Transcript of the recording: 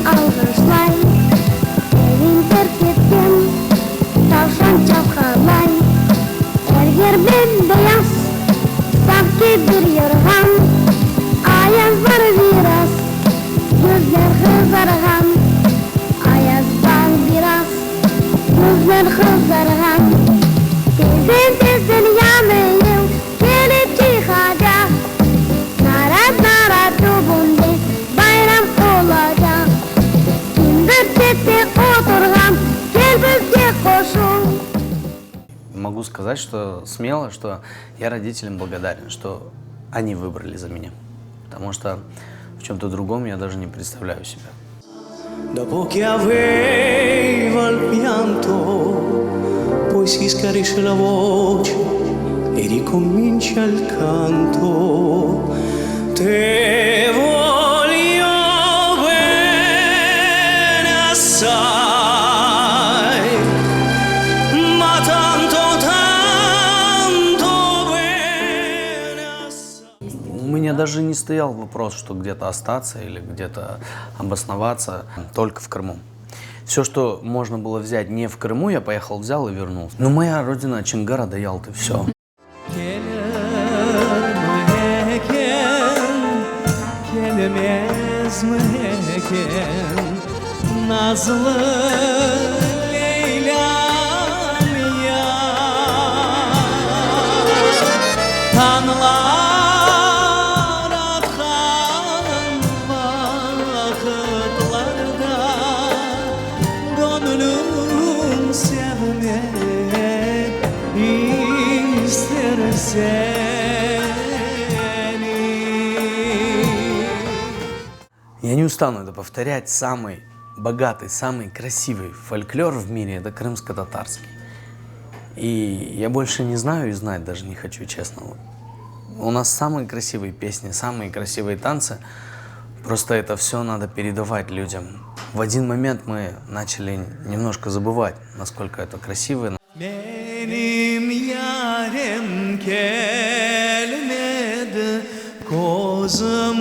alkışlay, evin terk ettim, tavşan çapkalay. Her bembeyaz, sanki bir yorgan, ayazlar biraz, gözler kızargan. Ayazdan biraz, gözler kızargan. Tezden yanayım, gelip çıkacak. Narat dubunde bayram olacak. Kimdir tette oturgan, gel bizge koşul. Могу сказать, что смело, что я родителям благодарен, что они выбрали за меня. Потому что в чем-то другом я даже не представляю себя. Dopo che aveva il pianto, poi si schiarisce la voce e ricomincia il canto. Te voglio bene assai, ma tanto bene assai. У меня даже не стоял вопрос, что где-то остаться или где-то обосноваться, только в Крыму. Все, что можно было взять не в Крыму, я поехал, взял и вернулся. Но моя родина Чингара до Ялты, все. Gelmez mi eken nazlı Leyla'm ya? Tanlar atkan vakitlarda gönlüm sevmek istersen. Я не устану это повторять. Самый богатый, самый красивый фольклор в мире – это крымско-татарский. И я больше не знаю и знать даже не хочу, честно. У нас самые красивые песни, самые красивые танцы. Просто это все надо передавать людям. В один момент мы начали немножко забывать, насколько это красиво. Benim yarim gelmedi, kozum